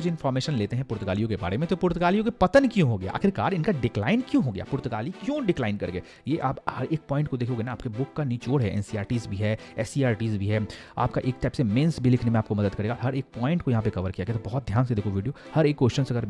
कुछ इन्फॉर्मेशन लेते हैं पुर्तगालियों के बारे में। तो पुर्तगालियों के पतन क्यों हो गया, आखिरकार इनका डिक्लाइन क्यों हो गया, पुर्तगाली क्यों डिक्लाइन कर गए, ये आप हर एक पॉइंट को देखोगे ना, आपके बुक का निचोड़ है, एनसीईआरटीज भी है, एससीईआरटीज भी है, आपका एक टाइप से मेंस भी लिखने में आपको मदद करेगा। हर एक पॉइंट को यहाँ पे कवर किया गया, तो बहुत ध्यान से देखो वीडियो। हर एक क्वेश्चन अगर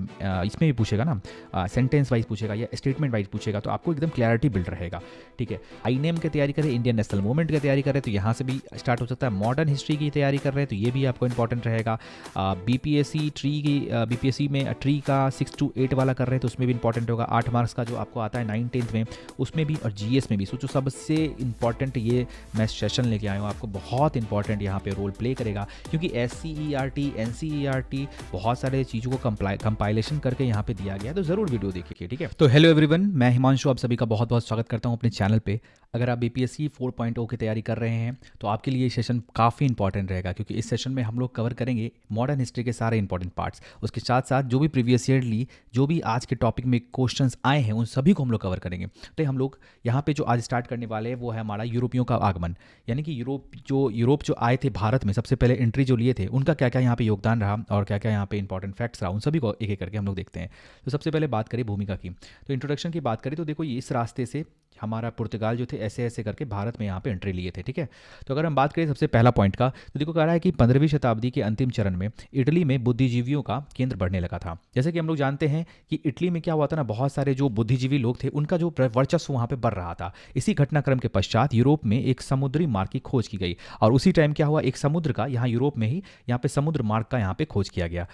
इसमें भी पूछेगा ना, सेंटेंस वाइज पूछेगा या स्टेटमेंट वाइज पूछेगा, तो आपको एकदम क्लैरिटी बिल्ड रहेगा। ठीक है, आईनेम की तैयारी करें, इंडियन नेशनल मूवमेंट की तैयारी करें तो यहाँ से भी स्टार्ट हो सकता है। मॉडर्न हिस्ट्री की तैयारी कर रहे हैं तो ये भी आपको इंपॉर्टेंट रहेगा। बीपीएससी ट्री की बीपीएससी में ट्री का 6 to 8 वाला कर रहे हैं तो उसमें भी इंपॉर्टेंट होगा। 8 मार्क्स का जो आपको आता है 9th 10th में, उसमें भी, और जीएस में भी। सोचो सबसे इंपॉर्टेंट ये मैं सेशन लेके आया हूँ, आपको बहुत इंपॉर्टेंट यहाँ पे रोल प्ले करेगा, क्योंकि एससीईआरटी एनसीईआरटी बहुत सारे चीज़ों को कंपाइलेशन करके यहाँ पे दिया गया है, तो ज़रूर वीडियो देखिए। ठीक है, तो हेलो एवरीवन, मैं हिमांशु, आप सभी का बहुत बहुत स्वागत करता हूँ अपने चैनल पे। अगर आप बीपीएससी 4.0 की तैयारी कर रहे हैं तो आपके लिए ये सेशन काफ़ी इंपॉर्टेंट रहेगा, क्योंकि इस सेशन में हम लोग कवर करेंगे मॉडर्न हिस्ट्री के सारे इंपॉर्टेंट पार्ट्स। उसके साथ साथ जो भी प्रीवियस ईयरली जो भी आज के टॉपिक में क्वेश्चंस आए हैं उन सभी को हम लोग कवर करेंगे। तो हम लोग यहाँ पे जो आज स्टार्ट करने वाले हैं वो है हमारा यूरोपियों का आगमन, यानी कि यूरोप जो आए थे भारत में, सबसे पहले एंट्री जो लिए थे, उनका क्या क्या यहाँ पे योगदान रहा और क्या क्या यहाँ पे इंपॉर्टेंट फैक्ट्स रहा, उन सभी को एक एक करके हम लोग देखते हैं। तो सबसे पहले बात करें भूमिका की, तो इंट्रोडक्शन की बात करें तो देखो इस रास्ते से हमारा पुर्तगाल जो थे ऐसे ऐसे करके भारत में यहाँ पे एंट्री लिए थे। ठीक है, तो अगर हम बात करें सबसे पहला पॉइंट का, तो देखो कह रहा है कि 15वीं शताब्दी के अंतिम चरण में इटली में बुद्धिजीवियों का केंद्र बढ़ने लगा था। जैसे कि हम लोग जानते हैं कि इटली में क्या हुआ था ना, बहुत सारे जो बुद्धिजीवी लोग थे उनका जो वर्चस्व वहाँ पे बढ़ रहा था। इसी घटनाक्रम के पश्चात यूरोप में एक समुद्री मार्ग की खोज की गई, और उसी टाइम क्या हुआ, एक समुद्र का यहाँ यूरोप में ही यहाँ पे समुद्र मार्ग का यहाँ पे खोज किया गया।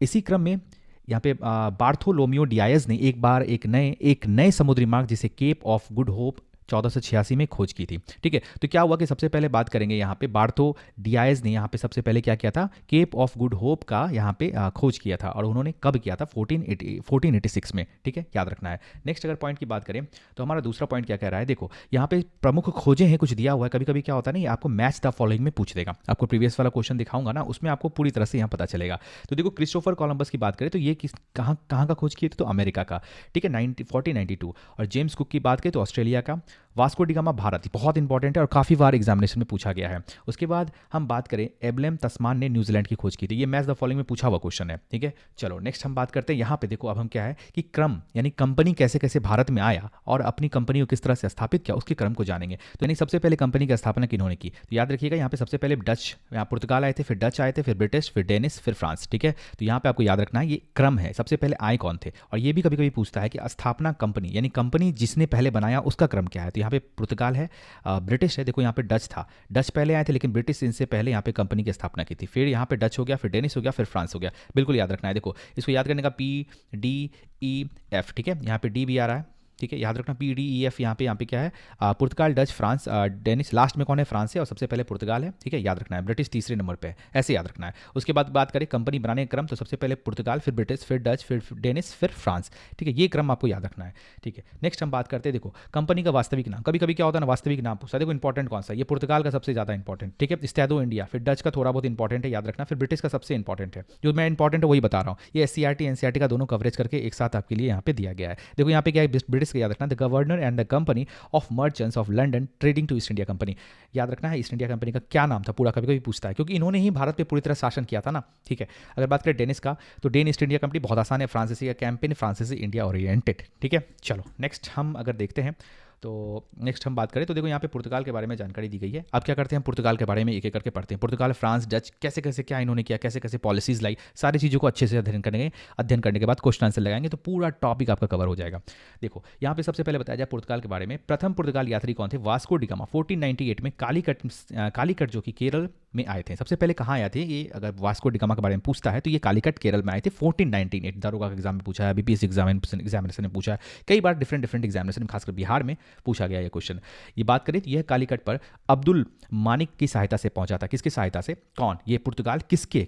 इसी क्रम में यहाँ पे बार्थोलोमियो डियाज ने एक नए समुद्री मार्ग जिसे केप ऑफ गुड होप 1486 में खोज की थी। ठीक है, तो क्या हुआ कि सबसे पहले बात करेंगे यहाँ पे बार्थो डियाज ने यहाँ पे सबसे पहले क्या किया था, केप ऑफ गुड होप का यहाँ पे खोज किया था, और उन्होंने कब किया था, 1486 में। ठीक है, याद रखना है। नेक्स्ट अगर पॉइंट की बात करें तो हमारा दूसरा पॉइंट क्या कह रहा है, देखो यहाँ पे प्रमुख खोजें हैं, कुछ दिया हुआ है। कभी कभी क्या होता है ना, आपको मैच द फॉलोइंग में पूछ देगा, आपको प्रीवियस वाला क्वेश्चन दिखाऊंगा ना, उसमें आपको पूरी तरह से यहाँ पता चलेगा। तो देखो क्रिस्टोफर कोलंबस की बात करें तो ये कहाँ का खोज किए थे, तो अमेरिका का। ठीक है, 1492। और जेम्स कुक की बात करें तो ऑस्ट्रेलिया का। वास्को डी गामा भारत, बहुत इंपॉर्टेंट है और काफ़ी बार एग्जामिनेशन में पूछा गया है। उसके बाद हम बात करें एब्लेम तस्मान ने न्यूजीलैंड की खोज की थी, ये मैच द फॉलोइंग में पूछा हुआ क्वेश्चन है। ठीक है, चलो नेक्स्ट हम बात करते हैं यहाँ पे। देखो अब हम क्या है कि क्रम, यानी कंपनी कैसे कैसे भारत में आया और अपनी कंपनी को किस तरह से स्थापित किया, उसके क्रम को जानेंगे। तो यानी सबसे पहले कंपनी की स्थापना किन्होंने की, तो याद रखिएगा यहाँ पे सबसे पहले डच, यहाँ पुर्तगाल आए थे, फिर डच आए थे, फिर ब्रिटिश, फिर डेनिस, फिर फ्रांस। ठीक है, तो यहाँ पे आपको याद रखना है ये क्रम है, सबसे पहले आए कौन थे। और ये भी कभी कभी पूछता है कि स्थापना कंपनी, यानी कंपनी जिसने पहले बनाया उसका क्रम क्या है, तो यहाँ पे पुर्तगाल है, ब्रिटिश है, देखो यहाँ पे डच था, डच पहले आए थे लेकिन ब्रिटिश इनसे पहले यहाँ पे कंपनी की स्थापना की थी, फिर यहाँ पे डच हो गया, फिर डेनिस हो गया, फिर फ्रांस हो गया। बिल्कुल याद रखना है, देखो इसको याद करने का PDEF। ठीक है, यहाँ पे डी भी आ रहा है। ठीक है, याद रखना PDEF, यहाँ पे क्या है, पुर्तगाल, डच, फ्रांस, डेनिस, लास्ट में कौन है, फ्रांस है, और सबसे पहले पुर्तगाल है। ठीक है, याद रखना है। ब्रिटिश तीसरे नंबर पे है, ऐसे याद रखना है। उसके बाद बात करें कंपनी बनाने का क्रम, तो सबसे पहले पुर्तगाल, फिर ब्रिटिश, फिर डच, फिर डेनिस, फिर फ्रांस। ठीक है, ये क्रम आपको याद रखना है। ठीक है, नेक्स्ट हम बात करते हैं, देखो कंपनी का वास्तविक नाम। कभी कभी क्या होता है ना, वास्तविक नाम पूछता है, देखो इंपॉर्टेंट कौन सा, ये पुर्तगाल का सबसे ज़्यादा इंपॉर्टेंट। ठीक है, स्टैडो इंडिया, फिर डच का थोड़ा बहुत इंपॉर्टेंट है, याद रखना, फिर ब्रिटिश का सबसे इंपॉर्टेंट है, जो मैं इंपॉर्टेंट है वही बता रहा हूँ। ये एससीईआरटी एनसीईआरटी का दोनों कवरेज करके एक साथ आपके लिए यहाँ पे दिया गया है। देखो यहाँ पे क्या है, ब्रिटिश का याद रखना, the governor and the company of merchants of London trading to East India company. याद रखना है ईस्ट इंडिया कंपनी का क्या नाम था पूरा, कभी कभी पूछता है, क्योंकि इन्होंने ही भारत पे पूरी तरह शासन किया था ना। ठीक है, अगर बात करें डेनिस का, तो डेन ईस्ट इंडिया कंपनी, बहुत आसान है, फ्रांसीसी का कैंपेन, फ्रांसीसी इंडिया ओरिएंटेड। ठीक है, चलो नेक्स्ट हम अगर देखते हैं, तो नेक्स्ट हम बात करें तो देखो यहाँ पे पुर्तगाल के बारे में जानकारी दी गई है। अब क्या करते हैं, हम पुर्तगाल के बारे में एक एक करके पढ़ते हैं। पुर्तगाल, फ्रांस, डच, कैसे कैसे क्या इन्होंने किया, कैसे कैसे पॉलिसीज लाई, सारी चीज़ों को अच्छे से अध्ययन करने के बाद क्वेश्चन आंसर लगाएंगे तो पूरा टॉपिक आपका कवर हो जाएगा। देखो यहाँ पे सबसे पहले बताया जाए पुर्तगाल के बारे में। प्रथम पुर्तगाल यात्री कौन थे, वास्को डी गामा। 1498 में कालीकट जो कि केरल में आए थे। सबसे पहले कहाँ आए थे ये, अगर वास्को डी गामा के बारे में पूछता है तो ये कालीकट केरल में आए थे 1498। दारोगा का एग्जाम में पूछा है, बीपीएससी एग्जामिनेशन में पूछा है, कई बार डिफरेंट एग्जामिनेशन में, खासकर बिहार में पूछा गया ये क्वेश्चन। ये बात करें तो यह कालीकट पर अब्दुल मानिक की सहायता से पहुंचा था। किसकी सहायता से, कौन, ये पुर्तगाल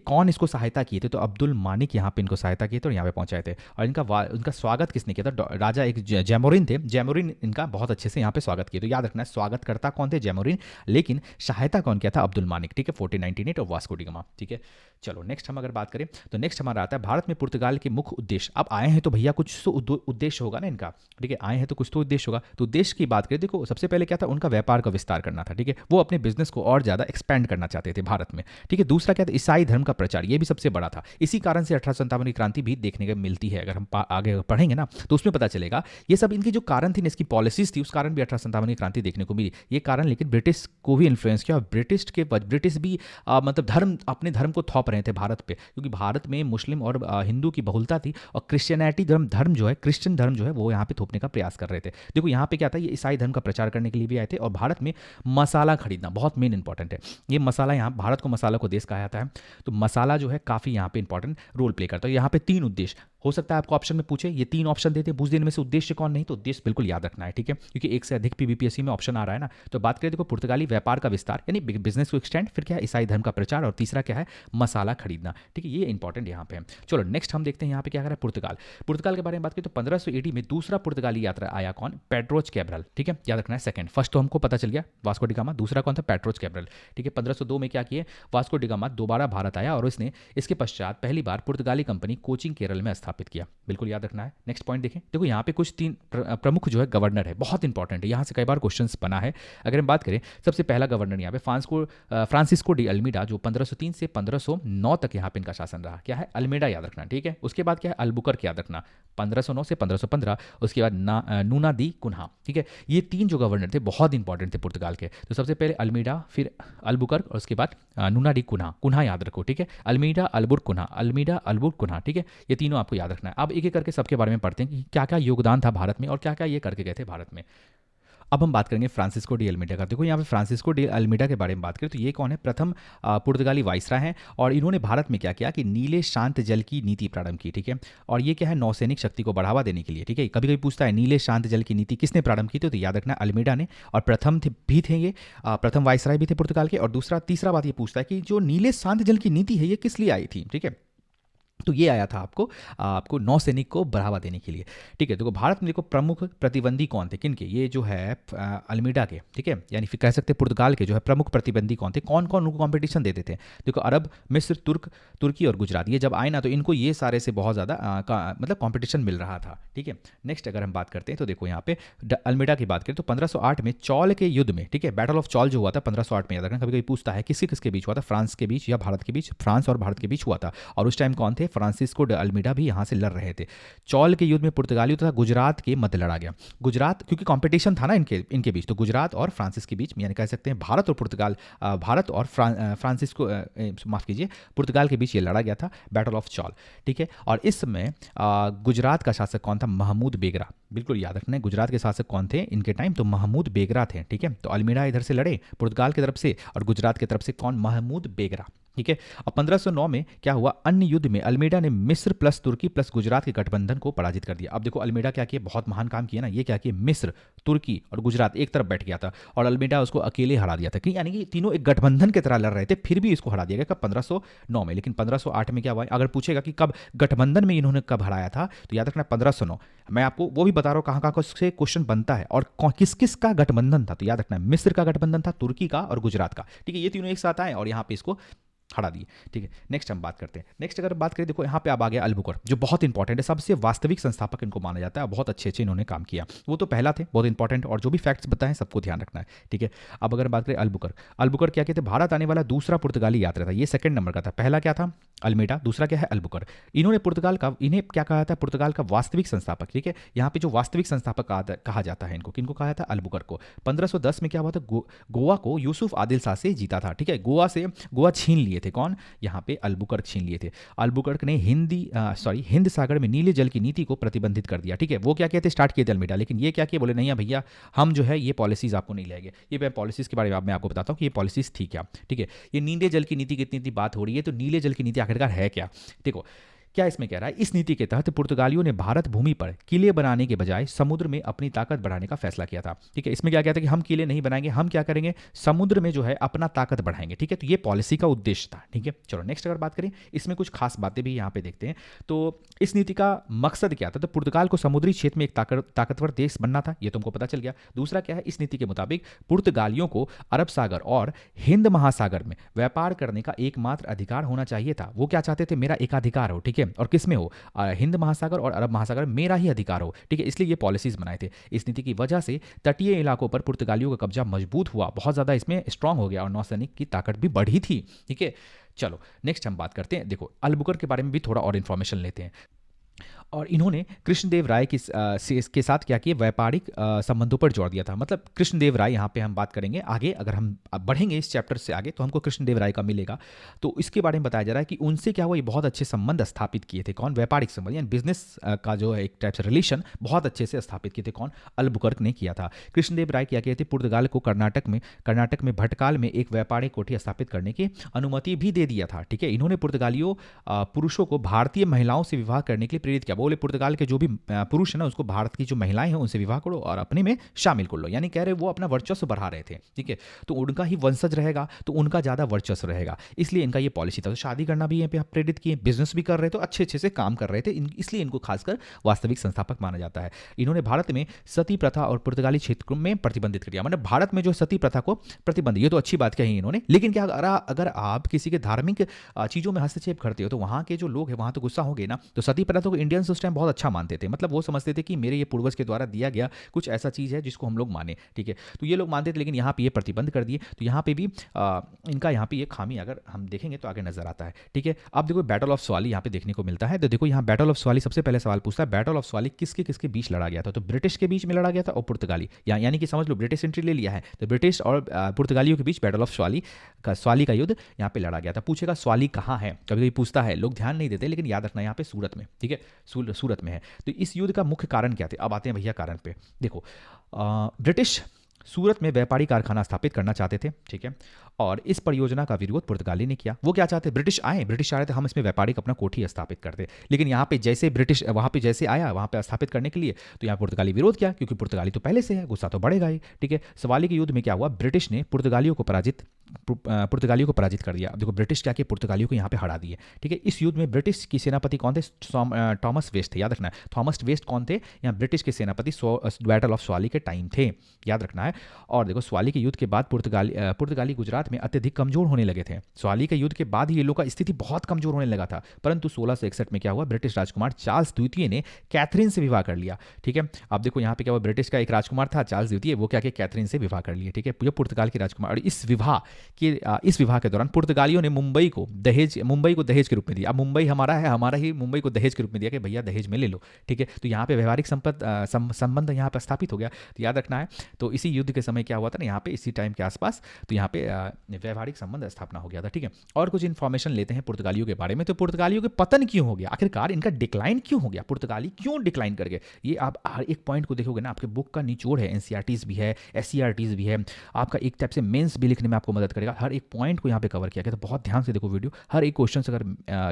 कौन इसको सहायता किए थे, तो अब्दुल मानिक यहाँ पे इनको सहायता किए थे और यहाँ पे पहुंचाए थे। और इनका स्वागत किसने किया था, राजा एक जैमोरिन थे, जैमोरिन इनका बहुत अच्छे से यहाँ पे स्वागत किए। तो याद रखना है स्वागतकर्ता कौन थे, जैमोरिन, लेकिन सहायता कौन किया था, अब्दुल मानिक। ठीक है, 1498 और वास्को डी गामा। ठीक है, चलो नेक्स्ट हम अगर बात करें तो नेक्स्ट हमारा आता है भारत में पुर्तगाल के मुख्य उद्देश्य। अब आए हैं तो भैया कुछ तो उद्देश्य होगा ना इनका। ठीक है, आए हैं तो कुछ तो उद्देश्य होगा, तो उद्देश्य उद्देश्य की बात करें, देखो सबसे पहले क्या था, उनका व्यापार का विस्तार करना था, ठीक है, वो अपने बिजनेस को और ज़्यादा एक्सपेंड करना चाहते थे भारत में, ठीक है। दूसरा क्या था, ईसाई धर्म का प्रचार, ये भी सबसे बड़ा था। इसी कारण से 1857 की क्रांति भी देखने को मिलती है, अगर हम आगे पढ़ेंगे ना तो उसमें पता चलेगा। ये सब इनकी जो कारण थी, इसकी पॉलिसीज थी, उस कारण भी 1857 की क्रांति देखने को मिली। ये कारण लेकिन ब्रिटिश को भी इन्फ्लुएंस किया, और ब्रिटिश भी मतलब धर्म, अपने धर्म को थोप रहे थे भारत पे, क्योंकि भारत में मुस्लिम और हिंदू की बहुलता थी, और क्रिश्चियनिटी धर्म जो है, क्रिश्चियन धर्म जो है, वो यहाँ पे थोपने का प्रयास कर रहे थे। देखो यहाँ पे क्या था, ये ईसाई धर्म का प्रचार करने के लिए भी आए थे, और भारत में मसाला खरीदना बहुत मेन इंपॉर्टेंट है। ये मसाला, यहाँ भारत को मसाला को देश कहा जाता है, तो मसाला जो है काफ़ी यहाँ पे इंपॉर्टेंट रोल प्ले करता है। यहाँ पे 3 उद्देश्य हो सकता है आपको ऑप्शन में पूछे, ये 3 ऑप्शन देते हैं, पूछ देने में से उद्देश्य कौन, नहीं तो उद्देश्य बिल्कुल याद रखना है, ठीक है, क्योंकि एक से अधिक बीपीएससी में ऑप्शन आ रहा है ना। तो बात करें, देखो पुर्तगाली व्यापार का विस्तार यानी बिजनेस को एक्सटेंड, फिर क्या है ईसाई धर्म का प्रचार, और तीसरा क्या है मसाला खरीदना, ठीक है, ये इंपॉर्टेंट यहाँ पे है। चलो नेक्स्ट हम देखते हैं यहाँ पे क्या कर रहा है पुर्तगाल के बारे में बात करें तो 1580 में दूसरा पुर्तगाली यात्रा आया कौन, पेट्रोज कैब्रल, ठीक है, याद रखना है। सेकंड, फर्स्ट तो हमको पता चल गया वास्को डी गामा, दूसरा कौन था, पेट्रोज कैब्रल, ठीक है। 1502 में क्या किए, वास्को डी गामा दोबारा भारत आया, और इसने इसके पश्चात पहली बार पुर्तगाली कंपनी कोचिंग केरल में स्थापित किया, बिल्कुल याद रखना है। नेक्स्ट पॉइंट देखें, देखो यहाँ पे कुछ 3 प्रमुख जो है गवर्नर है, बहुत इंपॉर्टेंट है, यहाँ से कई बार क्वेश्चंस बना है। अगर हम बात करें, सबसे पहला गवर्नर यहाँ पे फ्रांसिस्को डी अल्मीडा, जो 1503 से 1509 तक यहाँ पे इनका शासन रहा, क्या है अल्मीडा, याद रखना, ठीक है। उसके बाद क्या है अल्बुकर्क, याद रखना 1509 से 1515, उसके बाद नूना दी कुन्हा, ठीक है। ये 3 जो गवर्नर थे बहुत इंपॉर्टेंट थे पुर्तगाल के। तो सबसे पहले अल्मीडा, फिर अल्बुकर्क, और उसके बाद नूना डी कुन्हा याद रखो, ठीक है, अल्मीडा अल्बुर्क कुन्हा, ठीक है, ये तीनों आपको याद रखना है। अब एक एक करके सबके बारे में पढ़ते हैं कि क्या क्या योगदान था भारत में, और क्या क्या ये करके गए थे भारत में। अब हम बात करेंगे फ्रांसिस्को डी अल्मीडा का। देखो यहाँ पे फ्रांसिस्को डी अल्मीडा के बारे में बात करें तो ये कौन है, प्रथम पुर्तगाली वाइसराय हैं, और इन्होंने भारत में क्या किया कि नीले शांत जल की नीति प्रारंभ की, ठीक है। और ये क्या है, नौसैनिक शक्ति को बढ़ावा देने के लिए, ठीक है। कभी कभी पूछता है नीले शांत जल की नीति किसने प्रारंभ की थी, तो याद रखना अल्मीडा ने, और प्रथम भी थे ये, प्रथम वाइसराय भी थे पुर्तगाल के। और तीसरा बात ये पूछता है कि जो नीले शांत जल की नीति है ये किस लिए आई थी, ठीक है। तो ये आया था आपको नौसैनिक को बढ़ावा देने के लिए, ठीक है। देखो भारत में देखो प्रमुख प्रतिबंधी कौन थे, किनके, ये जो है अल्मीडा के, ठीक है, यानी फिर कह सकते हैं पुर्तगाल के जो है प्रमुख प्रतिबंधी कौन थे, कौन कौन उनको कंपटीशन देते थे। देखो अरब, मिस्र, तुर्की और गुजरात, ये जब आए ना तो इनको ये सारे से बहुत ज़्यादा मतलब कॉम्पिटिशन मिल रहा था, ठीक है। नेक्स्ट अगर हम बात करते हैं तो देखो यहाँ पे अल्मीडा की बात करें तो 1508 में चौल के युद्ध में, ठीक है, बैटल ऑफ चौल जो हुआ था 1508 में, याद रखना, कभी कभी पूछता है किसके किसके बीच हुआ था, फ्रांस के बीच या भारत के बीच, फ्रांस और भारत के बीच हुआ था। और उस टाइम कौन थे, फ्रांसिस्को डी अल्मीडा भी यहाँ से लड़ रहे थे। चौल के युद्ध में पुर्तगालियों तथा गुजरात के मध्य लड़ा गया। गुजरात क्योंकि कंपटीशन था ना इनके बीच, तो गुजरात और फ्रांसिस के बीच, यानी कह सकते हैं भारत और पुर्तगाल, भारत और फ्रांसिस्को, माफ कीजिए, पुर्तगाल के बीच ये लड़ा गया था, बैटल ऑफ चौल, ठीक है। और इस समय गुजरात का शासक कौन था, महमूद बेगरा, बिल्कुल याद रखना है, गुजरात के शासक कौन थे इनके टाइम, तो महमूद बेगरा थे, ठीक है। तो अल्मीडा इधर से लड़े पुर्तगाल की तरफ से, और गुजरात की तरफ से कौन, महमूद बेगरा, ठीक है। और 1509 में क्या हुआ, अन्य युद्ध में अल्मीडा ने मिस्र प्लस तुर्की प्लस गुजरात के गठबंधन को पराजित कर दिया। अब देखो अल्मीडा क्या किया, बहुत महान काम किया ना, ये क्या किया, मिस्र, तुर्की और गुजरात एक तरफ बैठ गया था, और अल्मीडा उसको अकेले हरा दिया था, यानी कि तीनों एक गठबंधन की तरह लड़ रहे थे, फिर भी इसको हरा दिया गया कब, 1509 में। लेकिन 1508 में क्या हुआ, अगर पूछेगा कि कब गठबंधन में इन्होंने कब हराया था, तो याद रखना 1509। मैं आपको वो भी बता रहा हूँ कहाँ कहाँ से क्वेश्चन बनता है और किस किस का गठबंधन था, तो याद रखना मिस्र का गठबंधन था, तुर्की का और गुजरात का, ठीक है। ये तीनों एक साथ आए और यहाँ पे इसको हटा दिए, ठीक है। नेक्स्ट हम बात करते हैं, नेक्स्ट अगर बात करें, देखो यहाँ पे अब आ गया अल्बुकर्क, जो बहुत इंपॉर्टेंट है, सबसे वास्तविक संस्थापक इनको माना जाता है, बहुत अच्छे इन्होंने काम किया, वो तो पहला थे, बहुत इंपॉर्टेंट, और जो भी फैक्ट्स बताएं सबको ध्यान रखना है, ठीक है। अब अगर बात करें अल्बुकर्क क्या कहते हैं, भारत आने वाला दूसरा पुर्तगाली यात्रा था, ये सेकंड नंबर का था, पहला क्या था अल्मीडा, दूसरा क्या है अल्बुकर्क। इन्होंने इन्हें क्या कहा था, पुर्तगाल का वास्तविक संस्थापक, ठीक है। यहाँ पे जो वास्तविक संस्थापक कहा जाता है इनको, किनको कहा था, अल्बुकर्क को। 1510 में क्या हुआ था, गोवा को यूसुफ आदिल शाह से जीता था, ठीक है। गोवा छीन लिए थे, कौन, यहाँ पे अल्बुकर्क छीन लिए थे। अल्बुकर्क ने हिंद सागर में नीले जल की नीति को प्रतिबंधित कर दिया, ठीक है। वो क्या कहते स्टार्ट किए थे अल्मीडा, लेकिन ये क्या किए, बोले नहीं भैया हम जो है ये पॉलिसीज आपको नहीं लेंगे। ये मैं पॉलिसीज के बारे में मैं आपको बताता हूँ कि ये पॉलिसीज थी क्या, ठीक है। ये नीले जल की नीति की इतनी बात हो रही है, तो नीले जल की नीति आखिरकार है क्या, देखो क्या इसमें कह रहा है, इस नीति के तहत पुर्तगालियों ने भारत भूमि पर किले बनाने के बजाय समुद्र में अपनी ताकत बढ़ाने का फैसला किया था, ठीक है। इसमें क्या कहता है कि हम किले नहीं बनाएंगे, हम क्या करेंगे, समुद्र में जो है अपना ताकत बढ़ाएंगे, ठीक है। तो ये पॉलिसी का उद्देश्य था, ठीक है। चलो नेक्स्ट अगर बात करें, इसमें कुछ खास बातें भी यहाँ पे देखते हैं। तो इस नीति का मकसद क्या था, तो पुर्तगाल को समुद्री क्षेत्र में एक ताकतवर देश बनना था, ये तुमको पता चल गया। दूसरा क्या है, इस नीति के मुताबिक पुर्तगालियों को अरब सागर और हिंद महासागर में व्यापार करने का एकमात्र अधिकार होना चाहिए था। वो क्या चाहते थे, मेरा एकाधिकार हो, ठीक है। और किस में हो, हिंद महासागर और अरब महासागर मेरा ही अधिकार हो, ठीक है, इसलिए ये पॉलिसीज बनाए थे। इस नीति की वजह से तटीय इलाकों पर पुर्तगालियों का कब्जा मजबूत हुआ, बहुत ज़्यादा इसमें स्ट्रांग हो गया और नौसैनिक की ताकत भी बढ़ी थी, ठीक है। चलो नेक्स्ट हम बात करते हैं, देखो अल्बुकर्क के बारे में भी थोड़ा और इन्फॉर्मेशन लेते हैं। और इन्होंने कृष्णदेव राय के साथ क्या किया, व्यापारिक संबंधों पर जोर दिया था। मतलब कृष्णदेव राय, यहाँ पे हम बात करेंगे आगे, अगर हम बढ़ेंगे इस चैप्टर से आगे तो हमको कृष्णदेव राय का मिलेगा, तो इसके बारे में बताया जा रहा है कि उनसे क्या हुआ, ये बहुत अच्छे संबंध स्थापित किए थे। कौन, व्यापारिक संबंध यानी बिजनेस का जो है एक टाइप से रिलेशन बहुत अच्छे से स्थापित किए थे। कौन, अल्बुकर्क ने किया था। कृष्णदेव राय क्या किए थे, पुर्तगाल को कर्नाटक में भटकाल में एक व्यापारिक कोठी स्थापित करने की अनुमति भी दे दिया था, ठीक है। इन्होंने पुर्तगालियों पुरुषों को भारतीय महिलाओं से विवाह करने के लिए प्रेरित किया। बोले पुर्तगाल के जो भी पुरुष है ना, उसको भारत की जो महिलाएं हैं उनसे विवाह करो और अपने में शामिल कर लो, यानी कह रहे वो अपना वर्चस्व बढ़ा रहे थे, ठीक है। तो उनका ही वंशज रहेगा तो उनका ज़्यादा वर्चस्व रहेगा, इसलिए इनका ये पॉलिसी था। तो शादी करना भी यहाँ पे प्रेरित किए, बिजनेस भी कर रहे थे, अच्छे अच्छे से काम कर रहे थे, इसलिए इनको खासकर वास्तविक संस्थापक माना जाता है। इन्होंने भारत में सती प्रथा और पुर्तगाली क्षेत्र में प्रतिबंधित कर दिया, मतलब भारत में जो सती प्रथा को प्रतिबंध, ये तो अच्छी बात कही इन्होंने, लेकिन क्या अगर आप किसी के धार्मिक चीज़ों में हस्तक्षेप करते हो तो वहाँ के जो लोग हैं वहाँ तो गुस्सा होंगे ना। तो सती प्रथा को इंडियंस उस टाइम बहुत अच्छा मानते थे, मतलब वो समझते थे कि मेरे ये पूर्वज के द्वारा दिया गया कुछ ऐसा चीज़ है जिसको हम लोग माने, ठीक है। तो ये लोग मानते थे, लेकिन यहाँ पे ये प्रतिबंध कर दिए। तो यहाँ पे भी इनका यहाँ पे ये खामी अगर हम देखेंगे तो आगे नजर आता है, ठीक है। अब देखो बैटल ऑफ स्वाली यहाँ पे देखने को मिलता है। तो देखो यहाँ बैटल ऑफ स्वाली, सबसे पहले सवाल पूछता है बैटल ऑफ स्वाली किसके किसके बीच लड़ा गया था। तो ब्रिटिश के बीच में लड़ा गया था और पुर्तगाली, यानी कि समझ लो ब्रिटिश एंट्री ले लिया है, तो ब्रिटिश और पुर्तगालियों के बीच बैटल ऑफ स्वाली का युद्ध यहाँ पे लड़ा गया था। पूछेगा स्वाली कहाँ है, कभी कभी पूछता है, लोग ध्यान नहीं देते, लेकिन याद रखना यहाँ पे सूरत में, ठीक है, सूरत में है। तो इस युद्ध का मुख्य कारण क्या थे, अब आते हैं भैया कारण पे। देखो ब्रिटिश सूरत में व्यापारी कारखाना स्थापित करना चाहते थे, ठीक है, और इस परियोजना का विरोध पुर्तगाली ने किया। वो क्या चाहते, ब्रिटिश चाह रहे थे हम इसमें व्यापारिक अपना कोठी स्थापित करते, लेकिन यहाँ पे जैसे ब्रिटिश वहाँ पे जैसे आया वहाँ पे स्थापित करने के लिए, तो यहाँ पुर्तगाली विरोध किया, क्योंकि पुर्तगाली तो पहले से है, गुस्सा तो बढ़ेगा ही, ठीक है। सवाली के युद्ध में क्या हुआ, ब्रिटिश ने पुर्तगालियों को पराजित कर दिया। अब देखो ब्रिटिश क्या किया, पुर्तगालियों को यहाँ पे हरा दिए, ठीक है। इस युद्ध में ब्रिटिश की सेनापति कौन थे, थॉमस वेस्ट थे, याद रखना है। थॉमस वेस्ट कौन थे, यहाँ ब्रिटिश के सेनापति बैटल ऑफ स्वाली के टाइम थे, याद रखना है। और देखो स्वाली के युद्ध के बाद पुर्तगाली गुजरात में अत्यधिक कमजोर होने लगे थे। स्वाली के युद्ध के बाद ही ये लोग का स्थिति बहुत कमजोर होने लगा था, परंतु 1661 में क्या हुआ, ब्रिटिश राजकुमार चार्ल्स द्वितीय ने कैथरीन से विवाह कर लिया, ठीक है। अब देखो यहाँ पे क्या हुआ, ब्रिटिश का एक राजकुमार था चार्ल्स द्वितीय, वो क्या किया, कैथरीन से विवाह कर लिया, ठीक है, पूरे पुर्तगाल के राजकुमार। और इस विवाह के दौरान पुर्तगालियों ने मुंबई को दहेज के रूप में दिया। अब मुंबई हमारा है, हमारा ही मुंबई को दहेज के रूप में दिया कि भैया दहेज में ले लो, ठीक है। तो यहाँ पे व्यवहारिक संबंध यहाँ पर स्थापित हो गया, तो याद रखना है। तो इसी युद्ध के समय क्या हुआ था ना, यहाँ पे इसी टाइम के आसपास, तो यहाँ पे व्यवहारिक संबंध स्थापना हो गया था, ठीक है। और कुछ इन्फॉर्मेशन लेते हैं पुर्तगालियों के बारे में। तो पुर्तगालियों के पतन क्यों हो गया, आखिरकार इनका डिक्लाइन क्यों हो गया, पुर्तगाली क्यों डिक्लाइन कर गए, ये आप हर एक पॉइंट को देखोगे ना, आपके बुक का निचोड़ है, एनसीईआरटीज भी है, एससीईआरटीज भी है, आपका एक टाइप से मेंस भी लिखने में आपको मदद करेगा। हर एक पॉइंट को यहाँ पे कवर किया गया, तो बहुत ध्यान से देखो वीडियो। हर एक क्वेश्चन अगर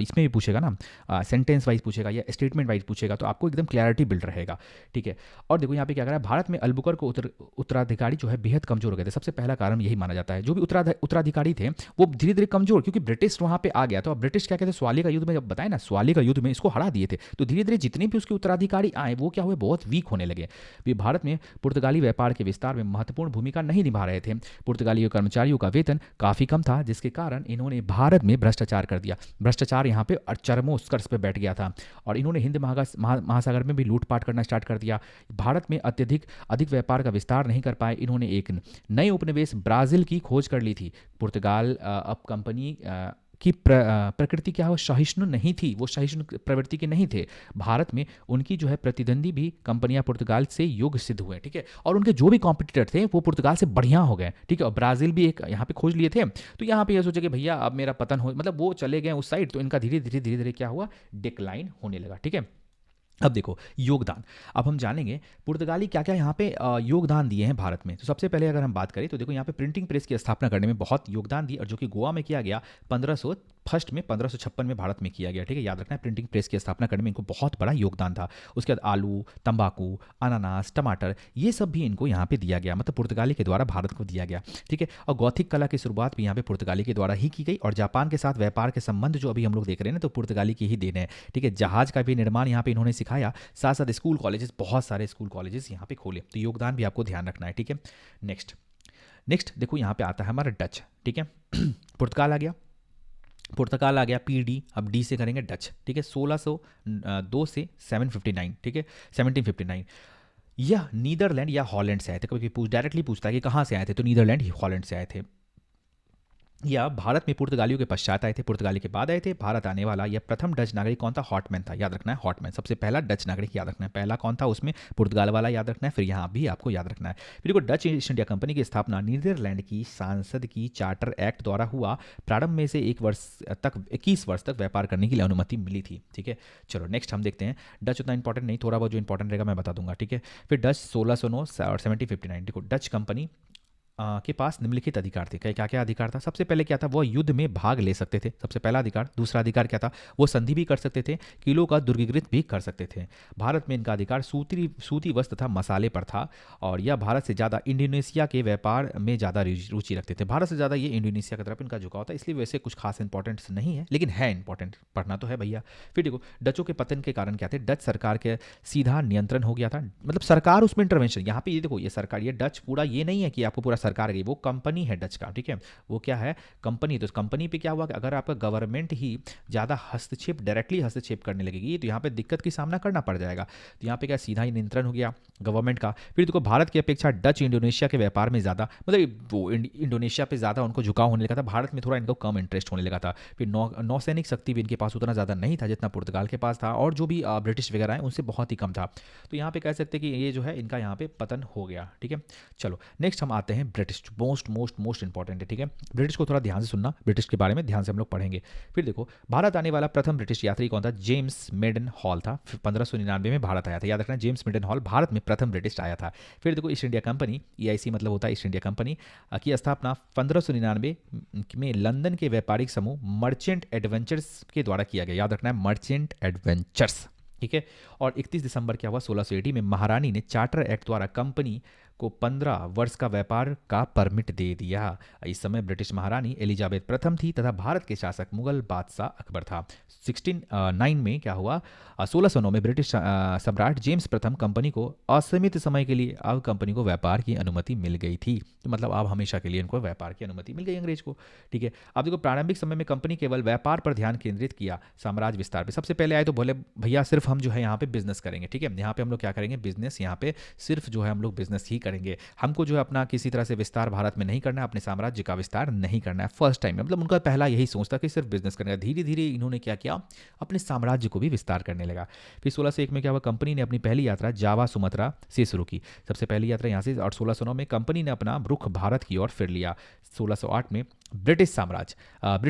इसमें भी पूछेगा ना, सेंटेंस वाइज पूछेगा या स्टेटमेंट वाइज पूछेगा, तो आपको एकदम क्लैरिटी बिल्ड रहेगा, ठीक है। और देखो यहाँ पे क्या करा है, भारत में अल्बुकर्क को उत्तराधिकारी जो है बेहद कमजोर हो गए थे। सबसे पहला कारण यही माना जाता है, जो भी उत्तराधिकारी थे वो धीरे धीरे कमजोर, क्योंकि ब्रिटिश वहां पे आ गया। तो अब ब्रिटिश क्या कहते हैं, स्वाली का युद्ध में जब बताया ना, स्वाली का युद्ध में इसको हरा दिए थे, तो धीरे धीरे जितने भी उसके उत्तराधिकारी आए वो क्या हुए, बहुत वीक होने लगे। वे भारत में पुर्तगाली व्यापार के विस्तार में महत्वपूर्ण भूमिका नहीं निभा रहे थे। पुर्तगाली कर्मचारियों का वेतन काफी कम था, जिसके कारण इन्होंने भारत में भ्रष्टाचार कर दिया। भ्रष्टाचार यहाँ पे चरमोत्कर्ष पे बैठ गया था, और इन्होंने हिंद महासागर में भी लूटपाट करना स्टार्ट कर दिया। भारत में अधिक व्यापार का विस्तार नहीं कर पाए। इन्होंने एक नए उपनिवेश ब्राजील की खोज कर ली थी। पुर्तगाल अब कंपनी की प्रकृति क्या हो, सहिष्णु नहीं थी, वो सहिष्णु प्रवृत्ति के नहीं थे। भारत में उनकी जो है प्रतिद्वंदी भी कंपनियां पुर्तगाल से योग्य सिद्ध हुए, ठीक है। और उनके जो भी कॉम्पिटिटर थे वो पुर्तगाल से बढ़िया हो गए, ठीक है। और ब्राजील भी एक यहाँ पे खोज लिए थे, तो यहाँ पे ये सोचे कि भैया अब मेरा पतन हो, मतलब वो चले गए उस साइड, तो इनका धीरे धीरे क्या हुआ, डिक्लाइन होने लगा, ठीक है। अब देखो योगदान, अब हम जानेंगे पुर्तगाली क्या क्या यहाँ पे योगदान दिए हैं भारत में। तो सबसे पहले अगर हम बात करें तो देखो यहाँ पे प्रिंटिंग प्रेस की स्थापना करने में बहुत योगदान दी, और जो कि गोवा में किया गया 1556 में भारत में किया गया, ठीक है। याद रखना है प्रिंटिंग प्रेस की स्थापना करने में इनको बहुत बड़ा योगदान था। उसके बाद आलू, तंबाकू, अनानास, टमाटर, ये सब भी इनको यहाँ पे दिया गया, मतलब पुर्तगाली के द्वारा भारत को दिया गया, ठीक है। और गौथिक कला की शुरुआत भी यहाँ पे पुर्तगाली के द्वारा ही की गई। और जापान के साथ व्यापार के संबंध जो अभी हम लोग देख रहे हैं ना, तो पुर्तगाली की ही देन है, ठीक है। जहाज का भी निर्माण यहाँ पे इन्होंने सिखाया, साथ साथ स्कूल कॉलेजेस, बहुत सारे स्कूल कॉलेजेस यहाँ पे खोले, तो योगदान भी आपको ध्यान रखना है, ठीक है। नेक्स्ट देखो यहाँ पे आता है हमारा डच, ठीक है। पुर्तगाल आ गया, पुर्तगाल आ गया PD, अब D से करेंगे डच, ठीक है, 1602 से 759, ठीक है, 1759। यह नीदरलैंड या हॉलैंड से आए थे, कभी डायरेक्टली पूछता है कि कहाँ से आए थे, तो नीदरलैंड हॉलैंड से आए थे। या भारत में पुर्तगालियों के पश्चात आए थे, पुर्तगाली के बाद आए थे। भारत आने वाला यह प्रथम डच नागरिक कौन था? हॉटमैन था, याद रखना है, हॉटमैन सबसे पहला डच नागरिक याद रखना है। पहला कौन था उसमें? पुर्तगाल वाला याद रखना है, फिर यहाँ भी आपको याद रखना है। फिर देखो, डच ईस्ट इंडिया कंपनी की स्थापना नीदरलैंड की सांसद की चार्टर एक्ट द्वारा हुआ। प्रारंभ में से 21 वर्ष तक व्यापार करने के लिए अनुमति मिली थी, ठीक है। चलो नेक्स्ट हम देखते हैं। डच उतना इंपॉर्टेंट नहीं, थोड़ा बहुत जो इंपॉर्टेंट रहेगा मैं बता दूंगा, ठीक है। फिर डच 1609 और 1759। देखो, डच कंपनी के पास निम्नलिखित अधिकार थे। क्या क्या अधिकार था? सबसे पहले क्या था? वो युद्ध में भाग ले सकते थे, सबसे पहला अधिकार। दूसरा अधिकार क्या था? वो संधि भी कर सकते थे, किलों का दुर्गीकृत भी कर सकते थे। भारत में इनका अधिकार सूती वस्त्र तथा मसाले पर था। और यह भारत से ज़्यादा इंडोनेशिया के व्यापार में ज़्यादा रुचि रखते थे। भारत से ज़्यादा ये इंडोनेशिया की तरफ इनका झुकाव था, इसलिए वैसे कुछ खास इंपॉर्टेंस नहीं है, लेकिन है इंपॉर्टेंट, पढ़ना तो है भैया। फिर देखो, डचों के पतन के कारण क्या थे? डच सरकार के सीधा नियंत्रण हो गया था, मतलब सरकार उसमें इंटरवेंशन। यहाँ पे ये देखो, ये सरकार, ये डच पूरा ये नहीं है कि आपको पूरा सरकार गई, वो कंपनी है डच का, ठीक है। वो क्या है? कंपनी। तो कंपनी पे क्या हुआ कि अगर आपका गवर्नमेंट ही ज़्यादा हस्तक्षेप, डायरेक्टली हस्तक्षेप करने लगेगी, तो यहाँ पे दिक्कत की सामना करना पड़ जाएगा। तो यहाँ पे क्या, सीधा ही नियंत्रण हो गया गवर्नमेंट का। फिर देखो, भारत की अपेक्षा डच इंडोनेशिया के व्यापार में ज़्यादा, मतलब वो इंडोनेशिया पे ज़्यादा उनको झुकाव होने लगा था, भारत में थोड़ा इनको कम इंटरेस्ट होने लगा था। फिर नौसैनिक शक्ति भी इनके पास उतना ज़्यादा नहीं था जितना पुर्तगाल के पास था, और जो भी ब्रिटिश वगैरह हैं उनसे बहुत ही कम था। तो यहाँ पे कह सकते हैं कि ये जो है इनका यहाँ पे पतन हो गया, ठीक है। चलो नेक्स्ट हम आते हैं ब्रिटिश, मोस्ट इंपॉर्टेंट है, ठीक है। ब्रिटिश को थोड़ा ध्यान से सुनना, ब्रिटिश के बारे में ध्यान से हम लोग पढ़ेंगे। फिर देखो, भारत आने वाला प्रथम ब्रिटिश यात्री कौन था? जेम्स मेडन हॉल था। 1599 में भारत आया था, याद रखना, जेम्स मेडन हॉल भारत में प्रथम ब्रिटिश आया था। फिर देखो, ईस्ट इंडिया कंपनी, EIC मतलब होता है ईस्ट इंडिया कंपनी, की स्थापना 1599 में लंदन के व्यापारिक समूह मर्चेंट एडवेंचर्स के द्वारा किया गया, याद रखना है, मर्चेंट एडवेंचर्स, ठीक है। और 31 दिसंबर क्या हुआ? 1680 में महारानी ने चार्टर एक्ट द्वारा कंपनी को 15 वर्ष का व्यापार का परमिट दे दिया। इस समय ब्रिटिश महारानी एलिजाबेथ प्रथम थी तथा भारत के शासक मुगल बादशाह अकबर था। 1609 में क्या हुआ? 1609 में ब्रिटिश सम्राट जेम्स प्रथम कंपनी को असीमित समय के लिए अब कंपनी को व्यापार की अनुमति मिल गई थी। तो मतलब अब हमेशा के लिए इनको व्यापार की अनुमति मिल गई अंग्रेज को, ठीक है। अब देखो, प्रारंभिक समय में कंपनी केवल व्यापार पर ध्यान केंद्रित किया, साम्राज्य विस्तार पे सबसे पहले आए तो बोले भैया सिर्फ हम जो है यहाँ पे बिजनेस करेंगे, ठीक है। यहाँ पे हम लोग क्या करेंगे? बिजनेस, यहाँ पे सिर्फ जो है हम लोग बिजनेस ही करेंगे, हमको जो है अपना किसी तरह से विस्तार भारत में नहीं करना है, अपने साम्राज्य का विस्तार नहीं करना है। फर्स्ट टाइम, मतलब उनका पहला यही सोच था कि सिर्फ बिजनेस करना है। धीरे धीरे इन्होंने क्या किया? अपने साम्राज्य को भी विस्तार करने लगा। फिर 1601 में क्या हुआ? कंपनी ने अपनी पहली यात्रा जावा सुमात्रा से शुरू की, सबसे पहली यात्रा यहाँ से। और 1609 में कंपनी ने अपना रुख भारत की ओर फिर लिया। 1608 में ब्रिटिश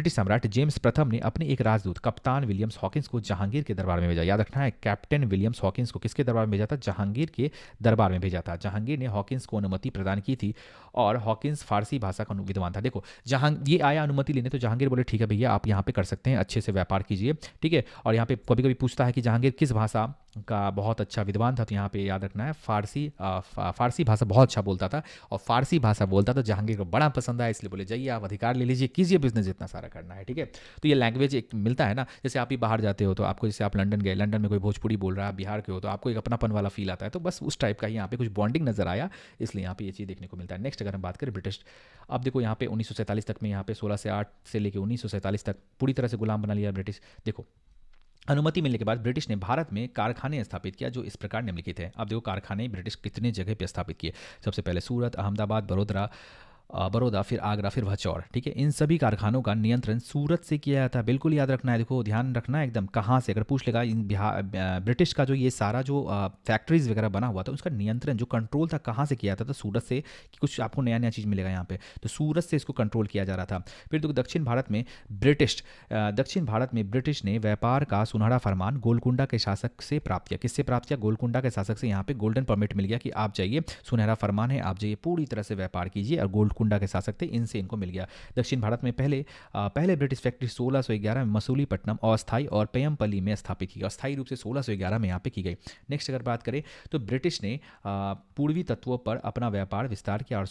सम्राट जेम्स प्रथम ने अपने एक राजदूत कप्तान विलियम्स हॉकिंस को जहांगीर के दरबार में भेजा, याद रखना है, कैप्टन विलियम्स हॉकिंस को किसके दरबार में भेजा था? जहांगीर के दरबार में भेजा था। जहांगीर ने हॉकिंस को अनुमति प्रदान की थी, और हॉकिंस फारसी भाषा का विद्वान था। देखो, ये आया अनुमति लेने, तो जहांगीर बोले ठीक है भैया, आप यहाँ पे कर सकते हैं, अच्छे से व्यापार कीजिए, ठीक है। और यहाँ पे कभी कभी पूछता है कि जहांगीर किस भाषा का बहुत अच्छा विद्वान था, तो यहाँ पे याद रखना है, फारसी भाषा बहुत अच्छा बोलता था, और फारसी भाषा बोलता था, जहांगीर को बड़ा पसंद आया, इसलिए बोले जाइए आप अधिकार ले लीजिए, कीजिए बिजनेस जितना सारा करना है, ठीक है। तो ये लैंग्वेज एक मिलता है ना, जैसे आप ही बाहर जाते हो तो आपको, जैसे आप लंदन गए, लंदन में कोई भोजपुरी बोल रहा है, आप बिहार के हो, तो आपको एक अपनापन वाला फील आता है, तो बस उस टाइप का यहाँ पे कुछ बॉन्डिंग नजर आया, इसलिए यहाँ पे ये चीज़ देखने को मिलता है। नेक्स्ट अगर हम बात करें ब्रिटिश, अब देखो यहाँ पे 1947 तक में, यहाँ पे 16 से 8 से लेकर 1947 तक पूरी तरह से गुलाम बना लिया ब्रिटिश। देखो, अनुमति मिलने के बाद ब्रिटिश ने भारत में कारखाने स्थापित किया, जो इस प्रकार निम्नलिखित है। अब देखो, कारखाने ब्रिटिश कितने जगह पे स्थापित किए? सबसे पहले सूरत, अहमदाबाद, बड़ौदा, फिर आगरा, फिर भचौर, ठीक है। इन सभी कारखानों का नियंत्रण सूरत से किया जाता है, बिल्कुल याद रखना है। देखो, ध्यान रखना है एकदम, कहाँ से अगर पूछ लेगा, इन ब्रिटिश का जो ये सारा जो फैक्ट्रीज वगैरह बना हुआ था, उसका नियंत्रण जो कंट्रोल था कहाँ से किया जाता था? सूरत से। कि कुछ आपको नया नया चीज़ मिलेगा यहाँ पे, तो सूरत से इसको कंट्रोल किया जा रहा था। फिर देखो, दक्षिण भारत में ब्रिटिश ने व्यापार का सुनहरा फरमान गोलकुंडा के शासक से प्राप्त किया। किससे प्राप्त किया? गोलकुंडा के शासक से। यहाँ पे गोल्डन परमिट मिल गया कि आप जाइए, सुनहरा फरमान है, आप जाइए पूरी तरह से व्यापार कीजिए, और गोलकुंडा के शासक थे, इनसे इनको मिल गया। दक्षिण भारत में पहले ब्रिटिश फैक्ट्री 1611 में मसूलीपट्टनम अस्थाई और पेयमपल्ली में स्थापित की गई, अस्थायी रूप से 1611 में यहाँ पे की गई। नेक्स्ट अगर बात करें तो ब्रिटिश ने पूर्वी तत्वों पर अपना व्यापार विस्तार किया, और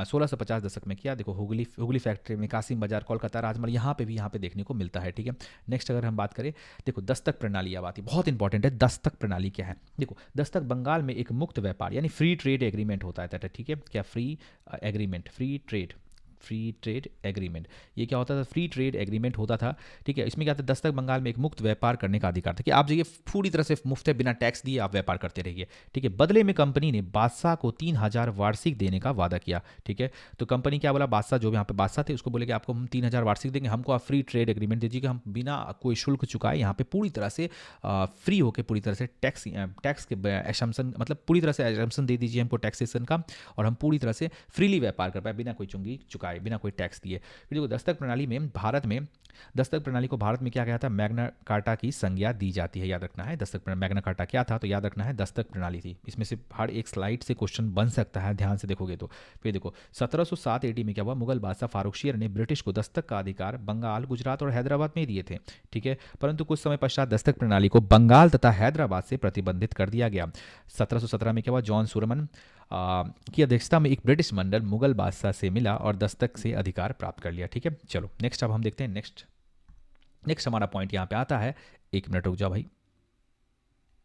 1650 दशक में किया। देखो, हुगली फैक्ट्री में, कासिम बाजार, कोलकाता, राजमहल, यहाँ पे देखने को मिलता है, ठीक है। नेक्स्ट अगर हम बात करें, देखो, दस्तक प्रणाली अब आती, बहुत इंपॉर्टेंट है। दस्तक प्रणाली क्या है? देखो, दस्तक बंगाल में एक मुक्त व्यापार यानी फ्री ट्रेड एग्रीमेंट होता है, ठीक है। क्या? Free agreement, free trade, free trade agreement. ये क्या होता था? फ्री ट्रेड एग्रीमेंट होता था, ठीक है। इसमें क्या था? दस्तक बंगाल में एक मुक्त व्यापार करने का अधिकार था कि आप ये पूरी तरह से मुफ्त है, बिना टैक्स दिए आप व्यापार करते रहिए, ठीक है। बदले में कंपनी ने बादशाह को 3,000 वार्षिक देने का वादा किया, ठीक है। तो कंपनी क्या बोला? बादशाह, जो यहाँ पे बादशाह थे, उसको बोले कि आपको हम 3,000 वार्षिक देंगे, हमको आप फ्री ट्रेड एग्रीमेंट दीजिए कि हम बिना कोई शुल्क चुकाए यहाँ पे पूरी तरह से फ्री होकर पूरी तरह से टैक्स के एशम्सन, मतलब पूरी तरह से एशम्सन दे दीजिए हमको टैक्सेशन का, और हम पूरी तरह से फ्रीली व्यापार कर पाए बिना कोई चुंगी चुकाए, बिना कोई टैक्स दिए। फिर देखो दस्तक प्रणाली में भारत में, दस्तक प्रणाली को भारत में क्या कहा था? मैग्ना कार्टा की संज्ञा दी जाती है, याद रखना है। दस्तक मैग्ना कार्टा क्या था? तो याद रखना है दस्तक प्रणाली थी। इसमें से हर एक स्लाइड से क्वेश्चन बन सकता है, ध्यान से देखोगे तो। फिर देखो 1707 AD में क्या हुआ? मुगल बादशाह फारूक शेर ने ब्रिटिश को दस्तक का अधिकार बंगाल, गुजरात और हैदराबाद में दिए थे, ठीक है। परंतु कुछ समय पश्चात दस्तक प्रणाली को बंगाल तथा हैदराबाद से प्रतिबंधित कर दिया गया। 1717 में क्या हुआ? जॉन सुरमन की अध्यक्षता में एक ब्रिटिश मंडल मुगल बादशाह से मिला और दस्तक से अधिकार प्राप्त कर लिया, ठीक है। चलो नेक्स्ट अब हम देखते हैं। नेक्स्ट हमारा पॉइंट यहाँ पे आता है, एक मिनट रुक जाओ भाई।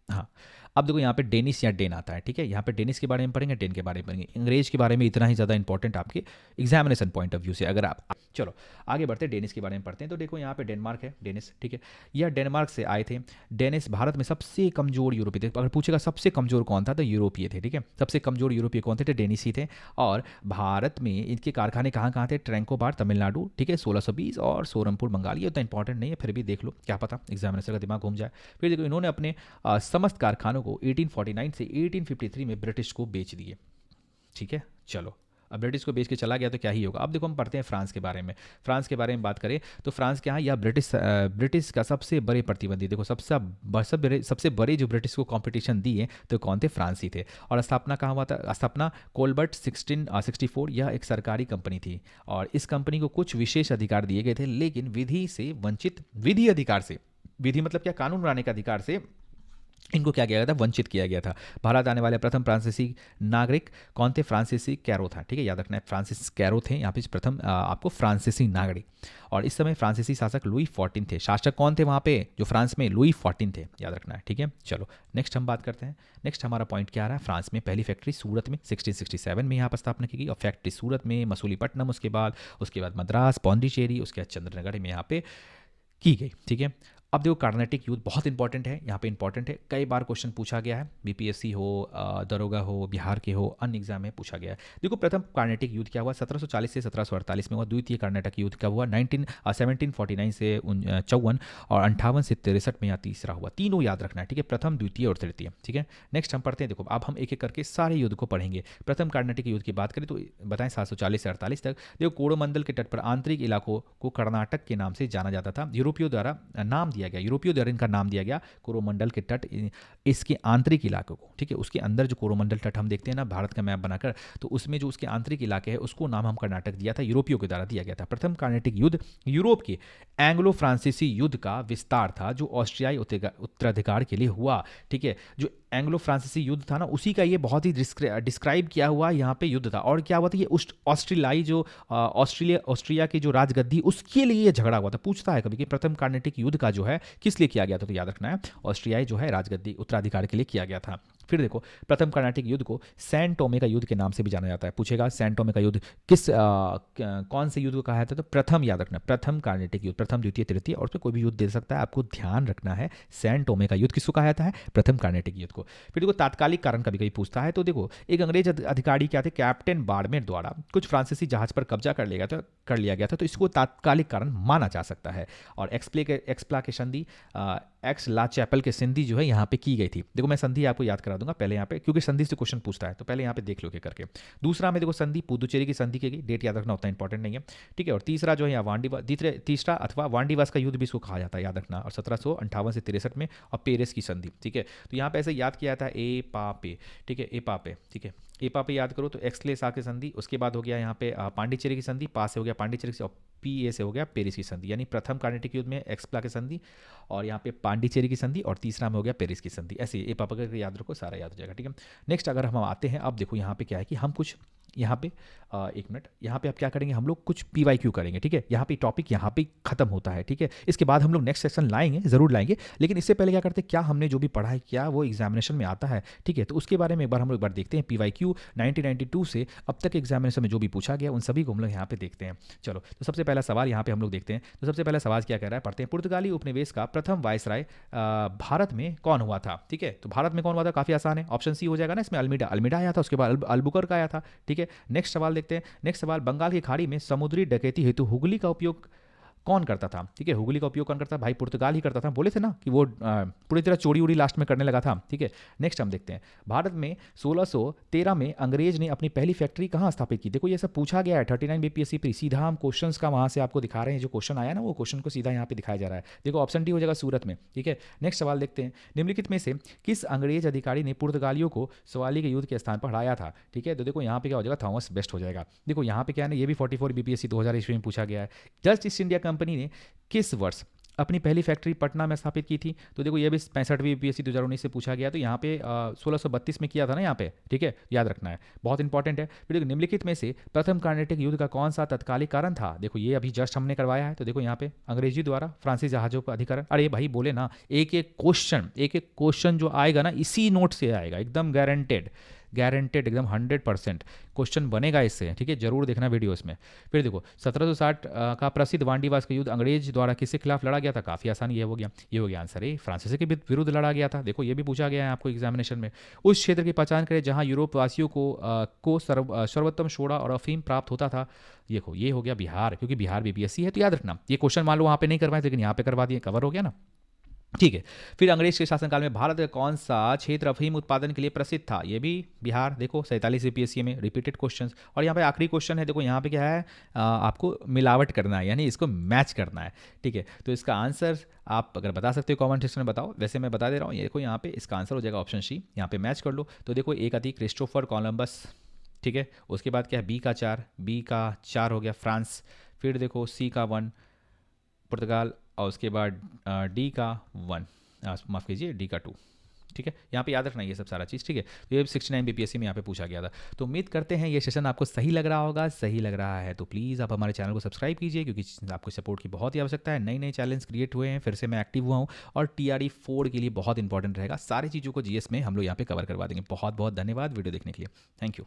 हाँ, अब देखो यहाँ पे डेनिस या डेन आता है, ठीक है। यहाँ पे डेनिस के बारे में पढ़ेंगे, डेन के बारे में पढ़ेंगे। अंग्रेज के बारे में इतना ही ज़्यादा इंपॉर्टेंट आपके एग्जामिनेशन पॉइंट ऑफ व्यू से अगर आप, चलो आगे बढ़ते हैं, डेनिस के बारे में पढ़ते हैं। तो देखो यहाँ पे डेनमार्क है, डेनिस, ठीक है। यह डेनमार्क से आए थे। डेनिस भारत में सबसे कमजोर यूरोपीय थे। अगर पूछेगा सबसे कमजोर कौन था, तो यूरोपीय थे, ठीक है। सबसे कमजोर यूरोपीय कौन थे? तो डेनिस ही थे। और भारत में इनके कारखाने कहाँ कहाँ थे? ट्रैंकोबार तमिलनाडु, ठीक है, 1620, और सोरमपुर बंगाल। ये उतना इंपॉर्टेंट नहीं है, फिर भी देख लो, क्या पता एग्जामिनेशन का दिमाग घूम जाए। फिर देखो इन्होंने अपने समस्त कारखानों को 1849 से 1853 में ब्रिटिश को बेच दिए, ठीक है। चलो अब ब्रिटिश को बेच के चला गया तो क्या ही होगा। अब देखो हम पढ़ते हैं फ्रांस के बारे में। फ्रांस के बारे में बात करें तो फ्रांस क्या है? यह ब्रिटिश का सबसे बड़े प्रतिद्वंदी। देखो सबसे बड़े जो ब्रिटिश को कंपटीशन दिए तो कौन थे? फ्रांस ही थे। और स्थापना कहाँ हुआ था? स्थापना कोलबर्ट 1664, यह एक सरकारी कंपनी थी और इस कंपनी को कुछ विशेष अधिकार दिए गए थे, लेकिन विधि अधिकार से, विधि मतलब क्या? कानून बनाने के अधिकार से इनको क्या किया गया था? वंचित किया गया था। भारत आने वाले प्रथम फ्रांसीसी नागरिक कौन थे? फ्रांसीसी कैरो था, ठीक है, याद रखना है, फ्रांसिस कैरो थे यहाँ पे प्रथम आपको फ्रांसीसी नागरिक। और इस समय फ्रांसीसी शासक लुई 14 थे। शासक कौन थे वहाँ पे जो फ्रांस में? लुई 14 थे, याद रखना है, ठीक है। चलो नेक्स्ट हम बात करते हैं। नेक्स्ट हमारा पॉइंट क्या आ रहा है? फ्रांस में पहली फैक्ट्री सूरत में 1667 में यहाँ पर स्थापना की गई, और फैक्ट्री सूरत में, मसूलीपट्टनम, उसके बाद मद्रास, पौंडीचेरी, उसके बाद चंद्रनगर में यहाँ पे की गई, ठीक है। अब देखो कार्नेटिक युद्ध बहुत इंपॉर्टेंट है, यहाँ पे इंपॉर्टेंट है, कई बार क्वेश्चन पूछा गया है, बीपीएससी हो, दरोगा हो, बिहार के हो, अन्य एग्जाम में पूछा गया है। देखो प्रथम कार्नेटिक युद्ध क्या हुआ? 1740 से 1748 में हुआ। द्वितीय कार्नेटिक युद्ध क्या हुआ? 1749 से 54, और 58 से 63 में यहाँ तीसरा हुआ। तीनों याद रखना है, ठीक है, प्रथम, द्वितीय और तृतीय, ठीक है। नेक्स्ट हम पढ़ते हैं। देखो अब हम एक एक करके सारे युद्ध को पढ़ेंगे। प्रथम कार्नेटिक युद्ध की बात करें तो बताएं 740 से 48 तक। देखो कोरोमंडल के तट पर आंतरिक इलाकों को कर्नाटक के नाम से जाना जाता था। यूरोपियों द्वारा नाम दिया गया, यूरोपियों द्वारा इनका नाम दिया गया कोरोमंडल के तट, इसके आंतरिक इलाकों को, ठीक है। उसके अंदर जो कोरोमंडल तट हम देखते हैं ना भारत का मैप बनाकर, तो उसमें जो उसके आंतरिक इलाके हैं उसको नाम हम कर्नाटक दिया था, यूरोपियों के द्वारा दिया गया था। प्रथम कार्नेटिक युद्ध यूरोप के एंग्लो फ्रांसीसी युद्ध का विस्तार था जो ऑस्ट्रियाई उत्तराधिकार के लिए हुआ, ठीक है। जो एंग्लो फ्रांसीसी युद्ध था ना, उसी का ये बहुत ही डिस्क्राइब किया हुआ यहाँ पे युद्ध था। और क्या हुआ था? ये ऑस्ट्रेलियाई जो ऑस्ट्रिया की जो राजगद्दी, उसके लिए ये झगड़ा हुआ था। पूछता है कभी कि प्रथम कार्नेटिक युद्ध का जो है किस लिए किया गया था, तो याद रखना है ऑस्ट्रियाई जो है राजगद्दी उत्तराधिकार के लिए किया गया था। फिर देखो प्रथम कार्नेटिक युद्ध को सैन टोमे का युद्ध के नाम से भी जाना जाता है। पूछेगा सैन टोमे का युद्ध कौन से युद्ध को कहा जाता है? तो प्रथम, याद रखना, प्रथम कार्नेटिक युद्ध, प्रथम, द्वितीय, तृतीय, और उसमें कोई भी युद्ध दे सकता है, आपको ध्यान रखना है। सैन टोमे का युद्ध किसको कहा जाता है? प्रथम कार्नेटिक युद्ध को। फिर देखो तात्कालिक कारण कभी कभी पूछता है, तो देखो एक अंग्रेज अधिकारी क्या थे? कैप्टन बाड़मेर द्वारा कुछ फ्रांसीसी जहाज पर कब्जा कर लिया गया था, तो इसको तात्कालिक कारण माना जा सकता है। और एक्सप्ला के संधि, एक्स ला चैपल के संधि जो है यहाँ पे की गई थी। देखो मैं संधि आपको याद करा दूंगा पहले यहाँ पे, क्योंकि संधि से क्वेश्चन पूछता है, तो पहले यहाँ पे देख लो के करके। दूसरा में देखो संधि पुदुचेरी की संधि की गई, डेट याद रखना उतना इंपॉर्टेंट नहीं है, ठीक है। और तीसरा जो है यहाँ तीसरा अथवा वांडीवास का युद्ध भी इसको कहा जाता है, याद रखना। और 1758 से 63 में, और पेरिस की संधि, ठीक है। तो यहाँ पे ऐसे याद किया था ए पापे, ठीक है, ए पापे, ठीक है, ए पापे याद करो। तो एक्सलेसा की संधि, उसके बाद हो गया यहाँ पे पांडिचेरी की संधि, पास से हो गया पांडिचेरी से, और पी ए से हो गया पेरिस की संधि। यानी प्रथम कार्नेटिक युद्ध में एक्सप्ला की संधि, और यहाँ पे पांडिचेरी की संधि, और तीसरा में हो गया पेरिस की संधि। ऐसे ए पापा का याद रखो, सारा याद हो जाएगा, ठीक है। नेक्स्ट अगर हम आते हैं, अब देखो यहाँ पे क्या है कि हम कुछ यहाँ पे एक मिनट, यहाँ पे आप क्या करेंगे, हम लोग कुछ PYQ करेंगे, ठीक है। यहाँ पे टॉपिक यहाँ पे खत्म होता है, ठीक है। इसके बाद हम लोग नेक्स्ट सेक्शन लाएंगे, ज़रूर लाएंगे, लेकिन इससे पहले क्या करते हैं, क्या हमने जो भी पढ़ा है क्या वो एग्जामिनेशन में आता है, ठीक है। तो उसके बारे में एक बार हम लोग एक बार देखते हैं। PYQ 1992 से अब तक एग्जामिनेशन में जो भी पूछा गया उन सभी को हम लोग यहाँ पे देखते हैं। चलो, तो सबसे पहला सवाल यहाँ पे हम लोग देखते हैं। तो सबसे पहला सवाल क्या कह रहा है, पढ़ते हैं। पुर्तगाली उपनिवेश का प्रथम वायसराय भारत में कौन हुआ था, ठीक है। तो भारत में कौन हुआ था, काफ़ी आसान है, ऑप्शन सी हो जाएगा ना इसमें, अल्मीडा आया था, उसके बाद अल्बुकर्क आया था, ठीक है। नेक्स्ट सवाल देखते हैं। नेक्स्ट सवाल, बंगाल की खाड़ी में समुद्री डकैती हेतु हुगली का उपयोग कौन करता था, ठीक है। हुगली का उपयोग कौन करता था, भाई पुर्तगाल ही करता था, बोले थे ना कि वो पूरी तरह चोरी उड़ी लास्ट में करने लगा था, ठीक है। नेक्स्ट हम देखते हैं, भारत में 1613 में अंग्रेज ने अपनी पहली फैक्ट्री कहाँ स्थापित की। देखो ये सब पूछा गया है 39 BPSC प्री, सीधा हम क्वेश्चन का वहाँ से आपको दिखा रहे हैं, जो क्वेश्चन आया ना वो क्वेश्चन को सीधा यहाँ पे दिखाया जा रहा है। देखो ऑप्शन डी हो जाएगा सूरत में, ठीक है। नेक्स्ट सवाल देखते हैं, निम्नलिखित में से किस अंग्रेज अधिकारी ने पुर्तगालियों को सवाली के युद्ध के स्थान पर हराया था, ठीक है। तो देखो यहाँ पे क्या हो जाएगा, थॉमस बेस्ट हो जाएगा। देखो यहाँ पे क्या है ना, ये भी 44 BPSC 2000 ईस्वी में पूछा गया है। डच ईस्ट इंडिया कंपनी ने किस वर्ष अपनी पहली फैक्ट्री पटना में स्थापित की थी। तो देखो ये भी 65वीं BPSC 2019 से पूछा गया, तो यहाँ पे 1632 में किया था ना यहाँ पे, ठीक है, याद रखना है, बहुत इंपॉर्टेंट है। फिर देखो निम्नलिखित में से प्रथम कार्नेटिक युद्ध का कौन सा तत्कालिक कारण था। देखो ये अभी जस्ट हमने करवाया है, तो देखो यहाँ पे अंग्रेजी द्वारा फ्रांसीसी जहाजों का अधिकरण। अरे भाई बोले ना, एक एक क्वेश्चन जो आएगा ना इसी नोट से आएगा, एकदम गारंटेड एकदम 100% क्वेश्चन बनेगा इससे, ठीक है। जरूर देखना वीडियोस में। फिर देखो 1760 का प्रसिद्ध वांडीवास का युद्ध अंग्रेज द्वारा किसके खिलाफ लड़ा गया था, काफ़ी आसान ये हो गया आंसर है, फ्रांसीसी के विरुद्ध लड़ा गया था। देखो ये भी पूछा गया है आपको एग्जामिनेशन में। उस क्षेत्र की पहचान करें जहां यूरोप वासियों को सर्वोत्तम सोडा और अफीम प्राप्त होता था। देखो ये हो गया बिहार, क्योंकि बिहार BPSC है, तो याद रखना ये क्वेश्चन मान लो वहाँ पे नहीं करवाए लेकिन यहाँ पे करवा दिए, कवर हो गया ना, ठीक है। फिर अंग्रेज के शासनकाल में भारत का कौन सा क्षेत्र अफीम उत्पादन के लिए प्रसिद्ध था, ये भी बिहार। देखो 47 BPSC में रिपीटेड क्वेश्चंस। और यहाँ पे आखिरी क्वेश्चन है, देखो यहाँ पे क्या है, आपको मिलावट करना है, यानी इसको मैच करना है, ठीक है। तो इसका आंसर आप अगर बता सकते हो कमेंट सेक्शन में बताओ, वैसे मैं बता दे रहा हूँ। ये देखो यहाँ पे इसका आंसर हो जाएगा ऑप्शन सी, यहाँ पे मैच कर लो। तो देखो एक आती क्रिस्टोफर कोलंबस, ठीक है। उसके बाद क्या है, बी का 4 हो गया फ्रांस। फिर देखो C का 1 पुर्तगाल, और उसके बाद डी का 1, माफ़ कीजिए डी का 2, ठीक है। यहाँ पे याद रखना ये सब सारा चीज़, ठीक है। तो ये 69 BPSC में यहाँ पे पूछा गया था। तो उम्मीद करते हैं ये सेशन आपको सही लग रहा होगा। सही लग रहा है तो प्लीज़ आप हमारे चैनल को सब्सक्राइब कीजिए, क्योंकि आपको सपोर्ट की बहुत ही आवश्यकता है। नए चैलेंज क्रिएट हुए हैं, फिर से मैं एक्टिव हुआ हूँ, और TRE 4 के लिए बहुत इंपॉर्टेंट रहेगा। सारी चीज़ों को GS में हम लोग यहाँ पे कवर करवा देंगे। बहुत बहुत धन्यवाद वीडियो देखने के लिए, थैंक यू।